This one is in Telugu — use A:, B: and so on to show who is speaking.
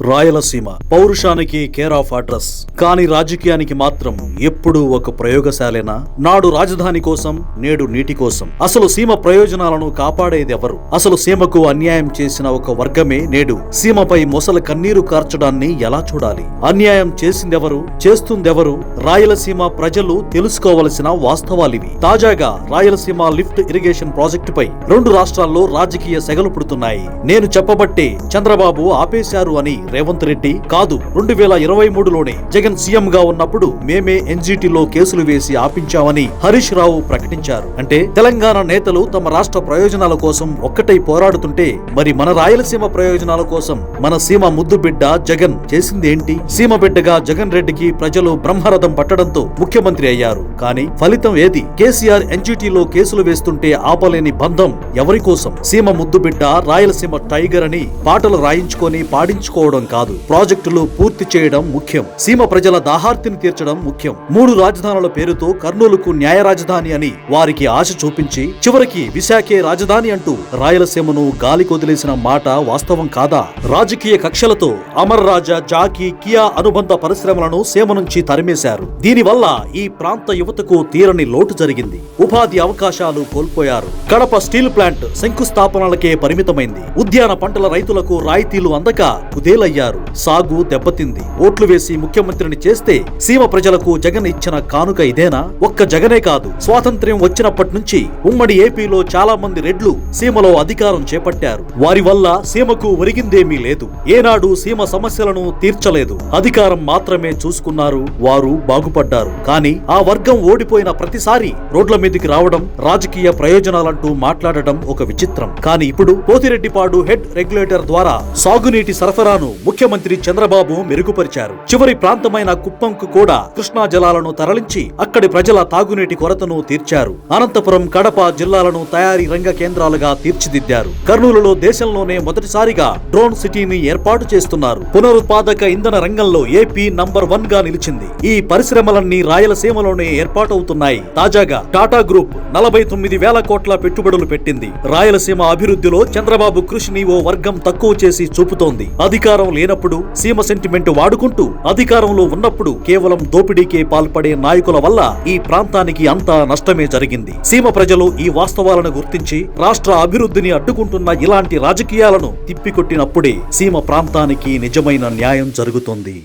A: రాయలసీమ పౌరుషానికి కేర్ ఆఫ్ అడ్రస్, కానీ రాజకీయానికి మాత్రం ఎప్పుడూ ఒక ప్రయోగశాలేనా? నాడు రాజధాని కోసం, నేడు నీటి కోసం. అసలు సీమ ప్రయోజనాలను కాపాడేది ఎవరు? అసలు సీమకు అన్యాయం చేసిన ఒక వర్గమే నేడు సీమపై మొసల కన్నీరు కార్చడాన్ని ఎలా చూడాలి? అన్యాయం చేసిందెవరు, చేస్తుందెవరు? రాయలసీమ ప్రజలు తెలుసుకోవలసిన వాస్తవాలివి. తాజాగా రాయలసీమ లిఫ్ట్ ఇరిగేషన్ ప్రాజెక్టుపై రెండు రాష్ట్రాల్లో రాజకీయ సెగలు పుడుతున్నాయి. నేను చెప్పబట్టే చంద్రబాబు ఆపేశారు అని రేవంత్ రెడ్డి, కాదు 2023లోనే జగన్ సీఎం గా ఉన్నప్పుడు మేమే ఎన్జీటీలో కేసులు వేసి ఆపించామని హరీష్ రావు ప్రకటించారు. అంటే తెలంగాణ నేతలు తమ రాష్ట్ర ప్రయోజనాల కోసం ఒక్కటై పోరాడుతుంటే, మరి మన రాయలసీమ ప్రయోజనాల కోసం మన సీమ ముద్దు బిడ్డ జగన్ చేసిందేంటి? సీమ బిడ్డగా జగన్ రెడ్డికి ప్రజలు బ్రహ్మరథం పట్టడంతో ముఖ్యమంత్రి అయ్యారు. కానీ ఫలితం ఏది? కేసీఆర్ ఎన్జీటీలో కేసులు వేస్తుంటే ఆపలేని బంధం ఎవరి కోసం? సీమ ముద్దు బిడ్డ, రాయలసీమ టైగర్ అని పాటలు రాయించుకొని పాడించుకోవడం కాదు, ప్రాజెక్టులు పూర్తి చేయడం ముఖ్యం. సీమ ప్రజల దాహార్తిని తీర్చడం ముఖ్యం. 3 రాజధానుల పేరుతో కర్నూలుకు న్యాయ రాజధాని అని వారికి ఆశ చూపించి చివరికి విశాఖే రాజధాని అంటూ రాయలసీమను గాలి కొదిలేసిన మాట వాస్తవం కాదా? రాజకీయ కక్షలతో అమర్ రాజా, జాకీ, కియా అనుబంధ పరిశ్రమలను సీమ నుంచి తరిమేశారు. దీనివల్ల ఈ ప్రాంత యువతకు తీరని లోటు జరిగింది. ఉపాధి అవకాశాలు కోల్పోయారు. కడప స్టీల్ ప్లాంట్ శంకుస్థాపనలకే పరిమితమైంది. ఉద్యాన పంటల రైతులకు రాయితీలు అందక కుదేలయ్యారు. సాగు దెబ్బతింది. ఓట్లు వేసి ముఖ్యమంత్రిని చేస్తే సీమ ప్రజలకు జగన్ ఇచ్చిన కానుక ఇదేనా? ఒక్క జగనే కాదు, స్వాతంత్ర్యం వచ్చినప్పటి నుంచి ఉమ్మడి ఏపీలో చాలా మంది రెడ్లు సీమలో అధికారం చేపట్టారు. వారి వల్ల సీమకు ఒరిగిందేమీ లేదు. ఏనాడు సీమ సమస్యలను తీర్చలేదు. అధికారం మాత్రమే చూసుకున్నారు. వారు బాగుపడ్డారు. కానీ ఆ వర్గం ఓడిపోయిన ప్రతిసారి రోడ్ల మీదకి రావడం, రాజకీయ ప్రయోజనాలంటూ మాట్లాడడం ఒక విచిత్రం. కానీ ఇప్పుడు పోతిరెడ్డిపాడు హెడ్ రెగ్యులేటర్ ద్వారా సాగునీటి సరఫరాను ముఖ్యమంత్రి చంద్రబాబు మెరుగుపరిచారు. చివరి ప్రాంతమైన కుప్పంకు కూడా కృష్ణా జలాలను తరలించి అక్కడి ప్రజల తాగునీటి కొరతను తీర్చారు. అనంతపురం, కడప జిల్లాలను తయారీ రంగ కేంద్రాలుగా తీర్చిదిద్దారు. కర్నూలులో దేశంలోనే మొదటిసారిగా డ్రోన్ సిటీని ఏర్పాటు చేస్తున్నారు. పునరుత్పాదక ఇంధన రంగంలో ఏపీ నంబర్ 1 గా నిలిచింది. ఈ పరిశ్రమలన్నీ రాయలసీమలోనే ఏర్పాటవుతున్నాయి. తాజాగా టాటా గ్రూప్ 49,000 కోట్ల పెట్టుబడులు పెట్టింది. రాయలసీమ అభివృద్ధిలో చంద్రబాబు కృషిని ఓ వర్గం తక్కువ చేసి చూపుతోంది. అధికారం లేనప్పుడు సీమ సెంటిమెంట్ వాడుకుంటూ, అధికారంలో ఉన్నప్పుడు కేవలం దోపిడీకే పాల్పడే నాయకుల వల్ల ఈ ప్రాంతానికి అంతా నష్టమే జరిగింది. సీమ ప్రజలు ఈ వాస్తవాలను గుర్తించి రాష్ట్ర అభివృద్ధిని అడ్డుకుంటున్న ఇలాంటి రాజకీయాలను తిప్పికొట్టినప్పుడే సీమ ప్రాంతానికి నిజమైన న్యాయం జరుగుతుంది.